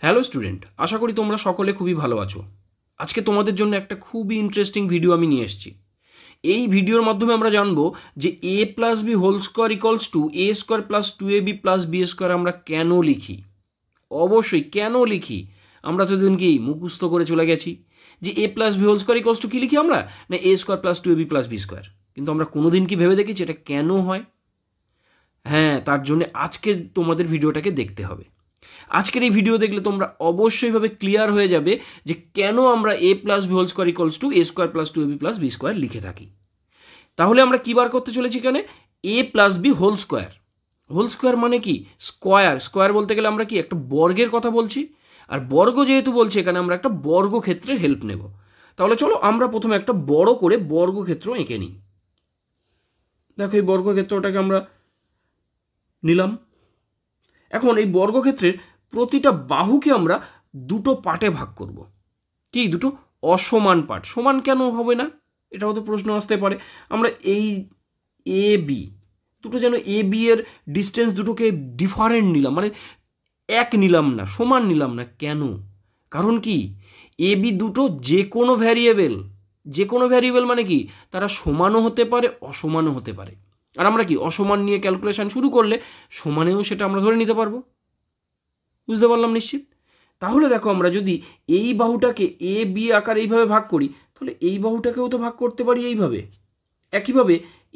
Hello student, আশা করি তোমরা সকলে খুবই ভালো আছো। আজকে তোমাদের জন্য একটা খুবই ইন্টারেস্টিং ভিডিও আমি নিয়ে এসেছি। এই ভিডিওর মাধ্যমে আমরা জানবো যে a plus B whole square equals to A square plus two A B plus B square আমরা কেন লিখি। অবশ্যই কেন লিখি, আমরা তো দিন কি মুখস্থ করে চলে গেছি যে a plus B whole square equals to কী লিখি আমরা, না A square plus two A B plus B square. কিন্তু আমরা কোনোদিন কি ভেবে দেখেছি এটা কেন হয়? হ্যাঁ, তার জন্য আজকে তোমাদের ভিডিওটাকে দেখতে হবে। আজকের এই ভিডিও দেখলে তোমরা অবশ্যইভাবে ক্লিয়ার হয়ে যাবে যে কেন আমরা A plus B whole square equals to A square plus two A B plus B square লিখে থাকি। তাহলে আমরা কী বার করতে চলেছি এখানে? A plus B whole square. Whole square মানে কি? স্কোয়ার। স্কোয়ার বলতে গেলে আমরা কি একটা বর্গের কথা বলছি, আর বর্গ যেহেতু বলছি এখানে আমরা একটা বর্গক্ষেত্রের হেল্প নেব। তাহলে চলো আমরা প্রথমে একটা বড় করে বর্গক্ষেত্র এঁকে নিই। দেখো এই বর্গক্ষেত্রটাকে আমরা নিলাম। এখন এই বর্গক্ষেত্রের প্রতিটা বাহুকে আমরা দুটো পার্টে ভাগ করব। কি দুটো অসমান পার্ট? সমান কেন হবে না, এটাও তো প্রশ্ন আসতে পারে। আমরা এই এ বি দুটো যেন এ বি এর ডিস্টেন্স দুটোকে ডিফারেন্ট নিলাম, মানে এক নিলাম না, সমান নিলাম না। কেন? কারণ কি এ বি দুটো যে কোনো ভ্যারিয়েবল মানে কি তারা সমানও হতে পারে অসমানও হতে পারে। আর আমরা কি অসমান নিয়ে ক্যালকুলেশন শুরু করলে সমানেও সেটা আমরা ধরে নিতে পারবো। বুঝতে পারলাম নিশ্চিত? তাহলে দেখো আমরা যদি এই বাহুটাকে এ বি আকার এইভাবে ভাগ করি, তাহলে এই বাহুটাকেও তো ভাগ করতে পারি এইভাবে। একইভাবে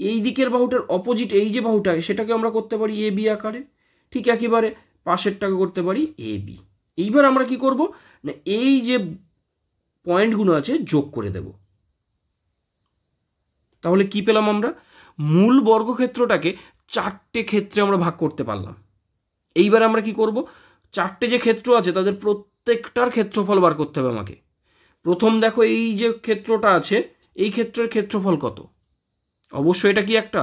এই দিকের বাহুটার অপোজিট এই যে বাহুটা সেটাকে আমরা করতে পারি এ বি আকারে। ঠিক একইবারে পাশেরটাকে করতে পারি এ বি। এইবার আমরা কি করব না এই যে পয়েন্টগুলো আছে যোগ করে দেব। তাহলে কি পেলাম আমরা? মূল বর্গক্ষেত্রটাকে চারটে ক্ষেত্রে আমরা ভাগ করতে পারলাম। এইবার আমরা কি করব? চারটে যে ক্ষেত্র আছে তাদের প্রত্যেকটার ক্ষেত্রফল বার করতে হবে আমাকে। প্রথম দেখো এই যে ক্ষেত্রটা আছে এই ক্ষেত্রের ক্ষেত্রফল কত? অবশ্যই এটা কি একটা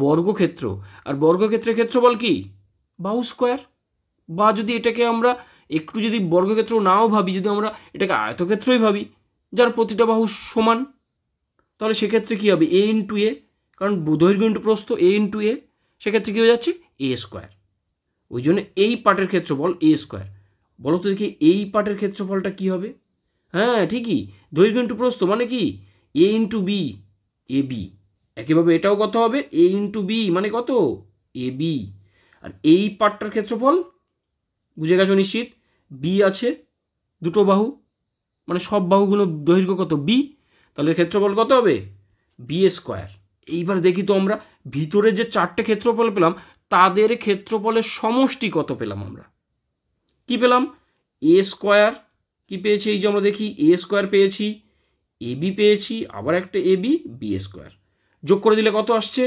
বর্গক্ষেত্র, আর বর্গক্ষেত্রের ক্ষেত্রফল কি? বাহু স্কোয়ার। বা যদি এটাকে আমরা একটু যদি বর্গক্ষেত্র নাও ভাবি, যদি আমরা এটাকে আয়তক্ষেত্রই ভাবি যার প্রতিটা বাহু সমান, তাহলে সেক্ষেত্রে কী হবে? এ ইন্টু এ, কারণ দৈর্ঘ্য ইন্টু প্রস্থ এ ইন্টু এ, সেক্ষেত্রে কী হয়ে যাচ্ছে? এ স্কোয়ার। ওই জন্য এই পার্টের ক্ষেত্রফল এ স্কোয়ার। বলো তো দেখি এই পার্টের ক্ষেত্রফলটা কী হবে? হ্যাঁ ঠিকই, দৈর্ঘ্য ইন্টু প্রস্থ মানে কি এ ইন্টু বি, এ বি। একইভাবে এটাও কত হবে? এ ইন্টু বি মানে কত? A B. আর এই পার্টটার ক্ষেত্রফল বুঝে গেছো নিশ্চিত? বি আছে দুটো বাহু, মানে সব বাহুগুলো দৈর্ঘ্য কত? বি, তাহলে ক্ষেত্রফল কত হবে? B square. এইবার দেখি তো আমরা ভিতরে যে চারটে ক্ষেত্রফল পেলাম তাদের ক্ষেত্রফলের সমষ্টি কত পেলাম আমরা? কি পেলাম? এ স্কোয়ার। কি পেয়েছি? এই যে আমরা দেখি এ স্কোয়ার পেয়েছি, এ বি পেয়েছি, আবার একটা এ বি, বি স্কোয়ার। যোগ করে দিলে কত আসছে?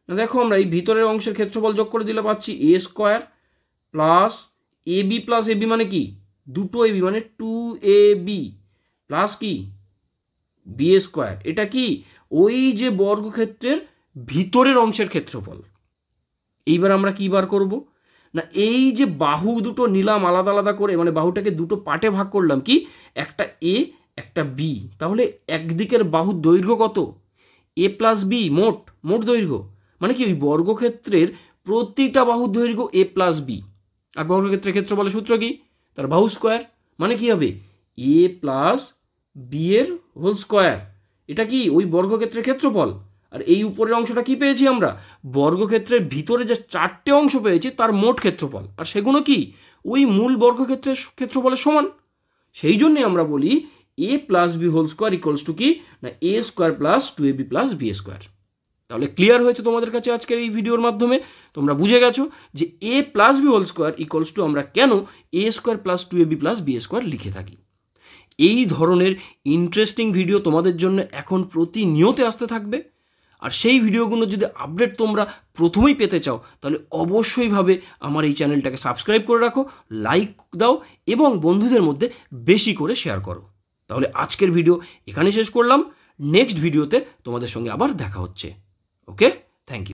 না দেখো আমরা এই ভিতরের অংশের ক্ষেত্রফল যোগ করে দিলে পাচ্ছি এ স্কোয়ার প্লাস এ বি মানে কি দুটো এ বি মানে টু এ বি প্লাস কি বি স্কোয়ার। এটা কি ওই যে বর্গক্ষেত্রের ভিতরের অংশের ক্ষেত্রফল। এইবার আমরা কি বার করব? না এই যে বাহু দুটো নিলাম আলাদা আলাদা করে, মানে বাহুটাকে দুটো পার্টে ভাগ করলাম, কি একটা এ একটা বি, তাহলে একদিকের বাহুর দৈর্ঘ্য কত? এ প্লাস বি মোট দৈর্ঘ্য, মানে কি ওই বর্গক্ষেত্রের প্রতিটা বাহুর দৈর্ঘ্য এ প্লাস বি। আর বর্গক্ষেত্রের ক্ষেত্রফলের সূত্র কি? তার বাহু স্কোয়ার, মানে কি হবে এ প্লাস বি এর হোল স্কোয়ার। এটা কি ওই বর্গক্ষেত্রের ক্ষেত্রফল। আর এই উপরের অংশটা কি পেয়েছি আমরা? বর্গক্ষেত্রের ভিতরে যে চারটে অংশ পেয়েছি তার মোট ক্ষেত্রফল, আর সেগুলো কি ওই মূল বর্গক্ষেত্রের ক্ষেত্রফলের সমান। সেই জন্যে আমরা বলি A plus B whole square equals to কি না A square plus two A B plus B square. তাহলে ক্লিয়ার হয়েছে তোমাদের কাছে আজকের এই ভিডিওর মাধ্যমে? তোমরা বুঝে গেছো যে A plus B whole square equals to আমরা কেন A square plus two A B plus B square লিখে থাকি। এই ধরনের ইন্টারেস্টিং ভিডিও তোমাদের জন্য এখন প্রতিনিয়ত আসতে থাকবে। আর সেই ভিডিওগুলো যদি আপডেট তোমরা প্রথমেই পেতে চাও তাহলে অবশ্যইভাবে আমার এই চ্যানেলটাকে সাবস্ক্রাইব করে রাখো, লাইক দাও এবং বন্ধুদের মধ্যে বেশি করে শেয়ার করো। তাহলে আজকের ভিডিও এখানে শেষ করলাম। নেক্সট ভিডিওতে তোমাদের সঙ্গে আবার দেখা হচ্ছে। ওকে, থ্যাংক ইউ।